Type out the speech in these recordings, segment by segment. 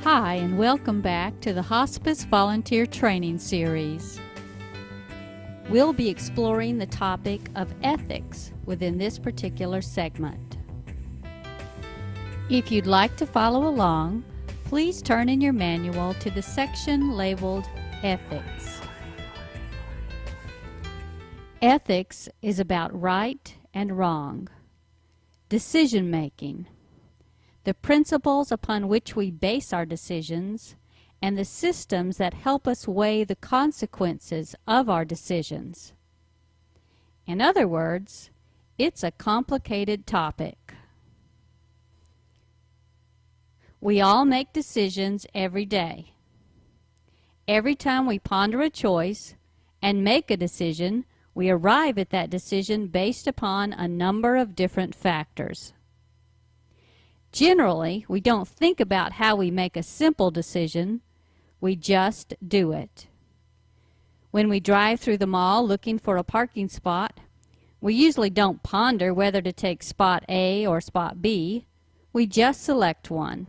Hi, and welcome back to the Hospice Volunteer Training Series. We'll be exploring the topic of ethics within this particular segment. If you'd like to follow along, please turn in your manual to the section labeled Ethics. Ethics is about right and wrong, decision making, the principles upon which we base our decisions, and the systems that help us weigh the consequences of our decisions. In other words, it's a complicated topic. We all make decisions every day. Every time we ponder a choice and make a decision, we arrive at that decision based upon a number of different factors. Generally, we don't think about how we make a simple decision, we just do it. When we drive through the mall looking for a parking spot, we usually don't ponder whether to take spot A or spot B, we just select one.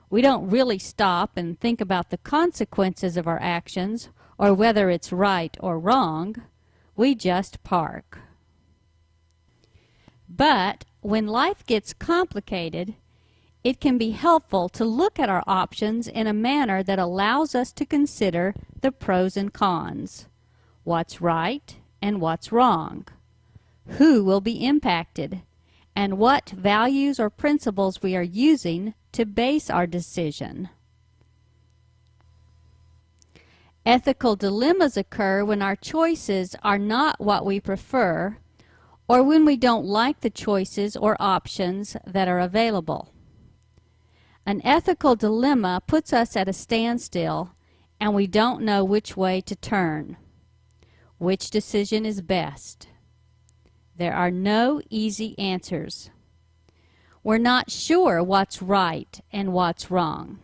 We don't really stop and think about the consequences of our actions or whether it's right or wrong, we just park. But when life gets complicated, it can be helpful to look at our options in a manner that allows us to consider the pros and cons, what's right and what's wrong, who will be impacted, and what values or principles we are using to base our decision. Ethical dilemmas occur when our choices are not what we prefer, or when we don't like the choices or options that are available. An ethical dilemma puts us at a standstill and we don't know which way to turn. Which decision is best? There are no easy answers. We're not sure what's right and what's wrong.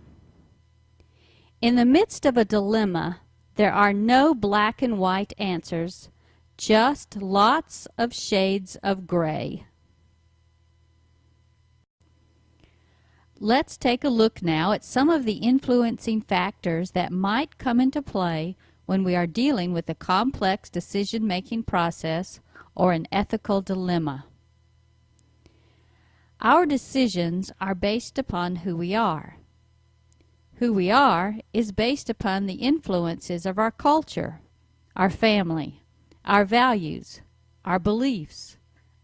In the midst of a dilemma, there are no black and white answers, just lots of shades of gray. Let's take a look now at some of the influencing factors that might come into play when we are dealing with a complex decision-making process or an ethical dilemma. Our decisions are based upon who we are. Who we are is based upon the influences of our culture, our family, our values, our beliefs,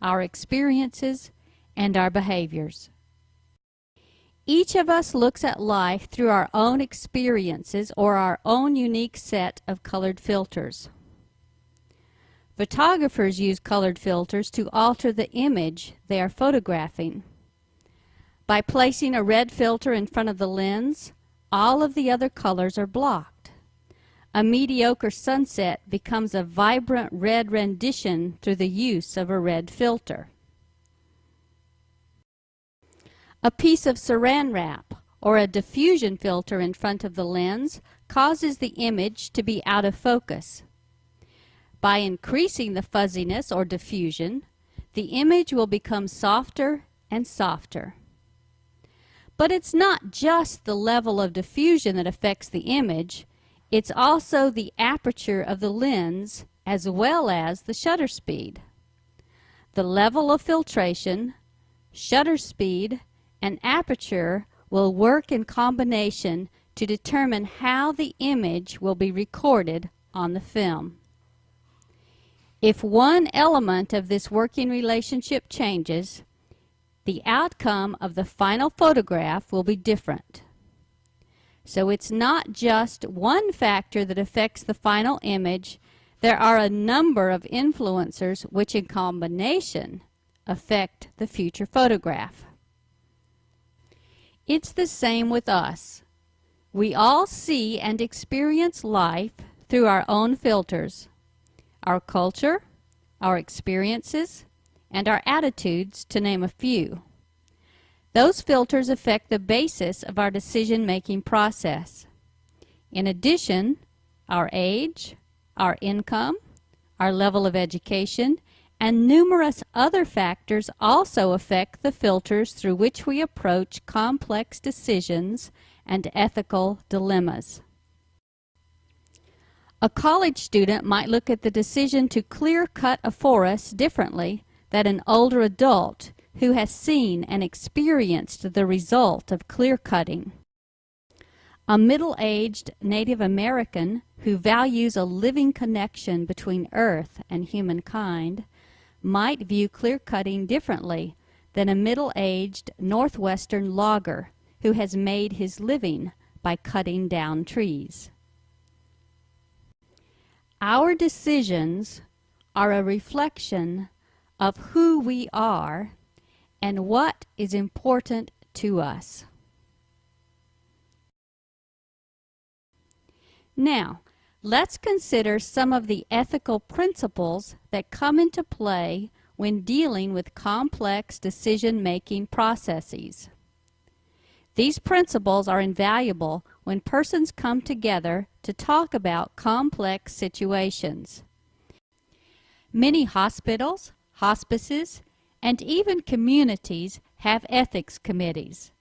our experiences, and our behaviors. Each of us looks at life through our own experiences or our own unique set of colored filters. Photographers use colored filters to alter the image they are photographing. By placing a red filter in front of the lens, all of the other colors are blocked. A mediocre sunset becomes a vibrant red rendition through the use of a red filter. A piece of saran wrap or a diffusion filter in front of the lens causes the image to be out of focus. By increasing the fuzziness or diffusion, the image will become softer and softer. But it's not just the level of diffusion that affects the image, it's also the aperture of the lens as well as the shutter speed. The level of filtration, shutter speed, and aperture will work in combination to determine how the image will be recorded on the film. If one element of this working relationship changes, the outcome of the final photograph will be different. So it's not just one factor that affects the final image. There are a number of influencers which in combination affect the future photograph. It's the same with us. We all see and experience life through our own filters, our culture, our experiences, and our attitudes, to name a few. Those filters affect the basis of our decision-making process. In addition, our age, our income, our level of education, and numerous other factors also affect the filters through which we approach complex decisions and ethical dilemmas. A college student might look at the decision to clear-cut a forest differently than an older adult who has seen and experienced the result of clear-cutting. A middle-aged Native American who values a living connection between Earth and humankind might view clear-cutting differently than a middle-aged Northwestern logger who has made his living by cutting down trees. Our decisions are a reflection of who we are and what is important to us. Now, let's consider some of the ethical principles that come into play when dealing with complex decision-making processes. These principles are invaluable when persons come together to talk about complex situations. Many hospitals, hospices, and even communities have ethics committees.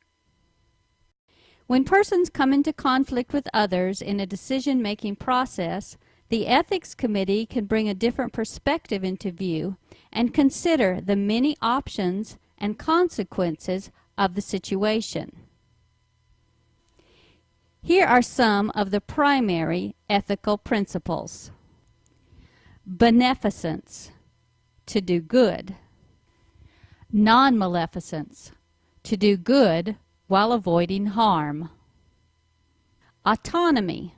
When persons come into conflict with others in a decision-making process, the ethics committee can bring a different perspective into view and consider the many options and consequences of the situation. Here are some of the primary ethical principles. Beneficence, to do good. Non-maleficence, to do good while avoiding harm. Autonomy,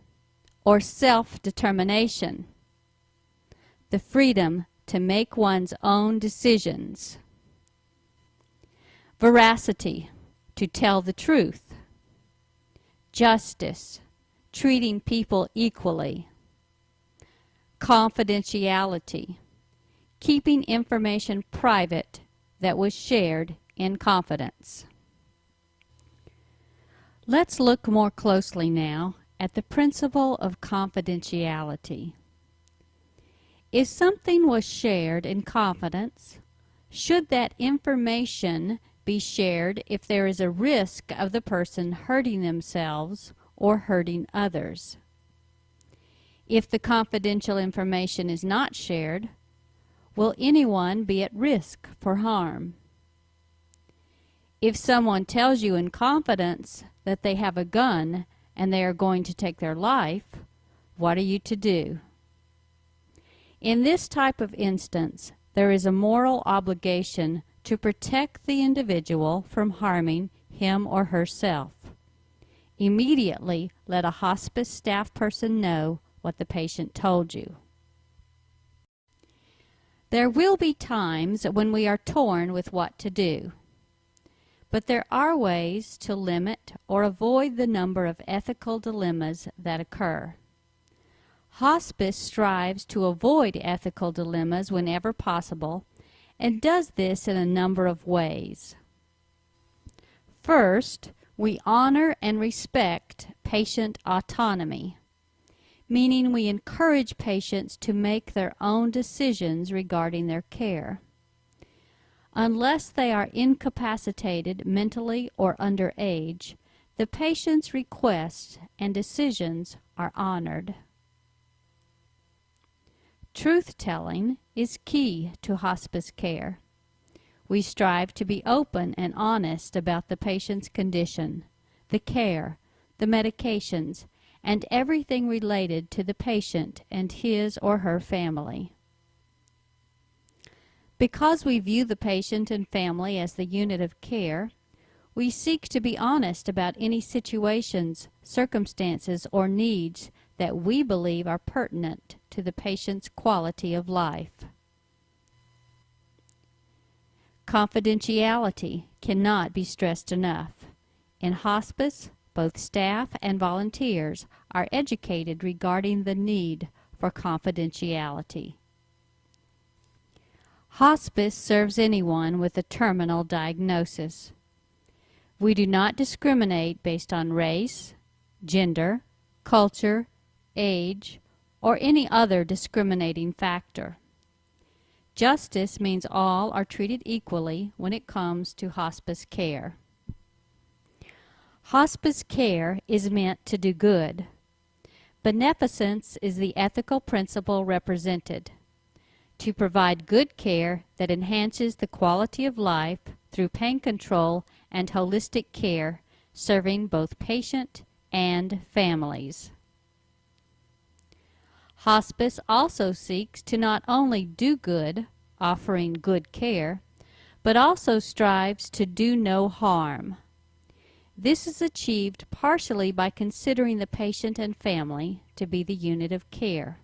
or self-determination, the freedom to make one's own decisions. Veracity, to tell the truth. Justice, treating people equally. Confidentiality, keeping information private that was shared in confidence. Let's look more closely now at the principle of confidentiality. If something was shared in confidence, should that information be shared if there is a risk of the person hurting themselves or hurting others? If the confidential information is not shared, will anyone be at risk for harm? If someone tells you in confidence that they have a gun and they are going to take their life, what are you to do? In this type of instance, there is a moral obligation to protect the individual from harming him or herself. Immediately let a hospice staff person know what the patient told you. There will be times when we are torn with what to do. But there are ways to limit or avoid the number of ethical dilemmas that occur. Hospice strives to avoid ethical dilemmas whenever possible and does this in a number of ways. First, we honor and respect patient autonomy, meaning we encourage patients to make their own decisions regarding their care. Unless they are incapacitated mentally or under age, the patient's requests and decisions are honored. Truth-telling is key to hospice care. We strive to be open and honest about the patient's condition, the care, the medications, and everything related to the patient and his or her family. Because we view the patient and family as the unit of care, we seek to be honest about any situations, circumstances, or needs that we believe are pertinent to the patient's quality of life. Confidentiality cannot be stressed enough. In hospice, both staff and volunteers are educated regarding the need for confidentiality. Hospice serves anyone with a terminal diagnosis. We do not discriminate based on race, gender, culture, age, or any other discriminating factor. Justice means all are treated equally when it comes to hospice care. Hospice care is meant to do good. Beneficence is the ethical principle represented, to provide good care that enhances the quality of life through pain control and holistic care, serving both patient and families. Hospice also seeks to not only do good, offering good care, but also strives to do no harm. This is achieved partially by considering the patient and family to be the unit of care.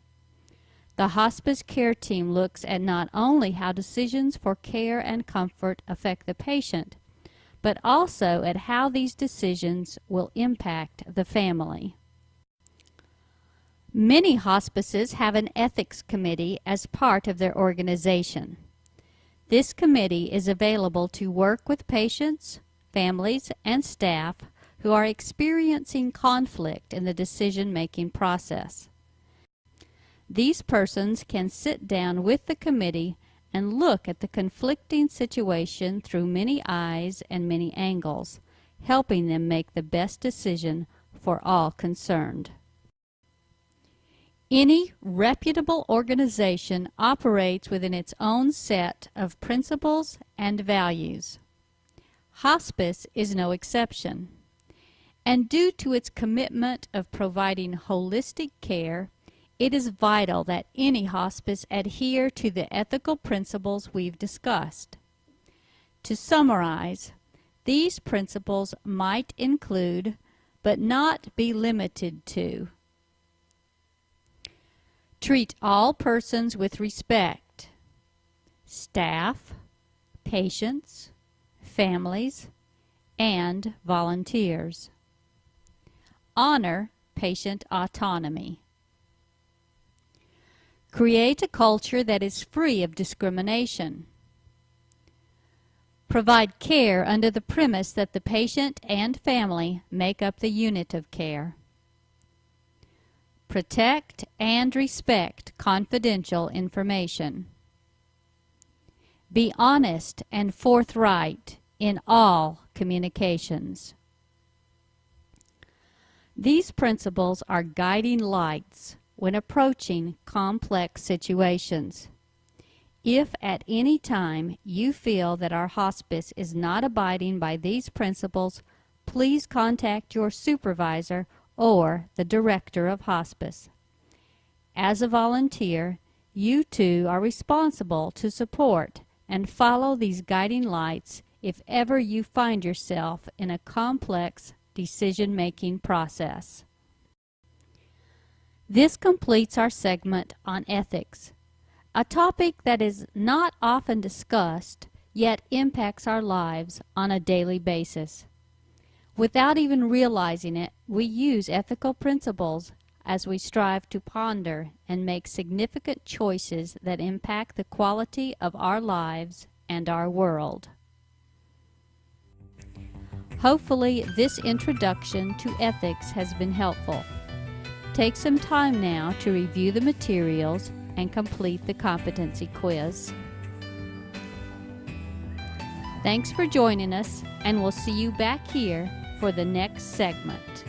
The hospice care team looks at not only how decisions for care and comfort affect the patient, but also at how these decisions will impact the family. Many hospices have an ethics committee as part of their organization. This committee is available to work with patients, families, and staff who are experiencing conflict in the decision-making process. These persons can sit down with the committee and look at the conflicting situation through many eyes and many angles, helping them make the best decision for all concerned. Any reputable organization operates within its own set of principles and values. Hospice is no exception, and due to its commitment of providing holistic care, it is vital that any hospice adhere to the ethical principles we've discussed. To summarize, these principles might include, but not be limited to: treat all persons with respect, staff, patients, families, and volunteers. Honor patient autonomy. Create a culture that is free of discrimination. Provide care under the premise that the patient and family make up the unit of care. Protect and respect confidential information. Be honest and forthright in all communications. These principles are guiding lights when approaching complex situations. If at any time you feel that our hospice is not abiding by these principles, please contact your supervisor or the director of hospice. As a volunteer, you too are responsible to support and follow these guiding lights if ever you find yourself in a complex decision-making process. This completes our segment on ethics, a topic that is not often discussed, yet impacts our lives on a daily basis. Without even realizing it, we use ethical principles as we strive to ponder and make significant choices that impact the quality of our lives and our world. Hopefully, this introduction to ethics has been helpful. Take some time now to review the materials and complete the competency quiz. Thanks for joining us, and we'll see you back here for the next segment.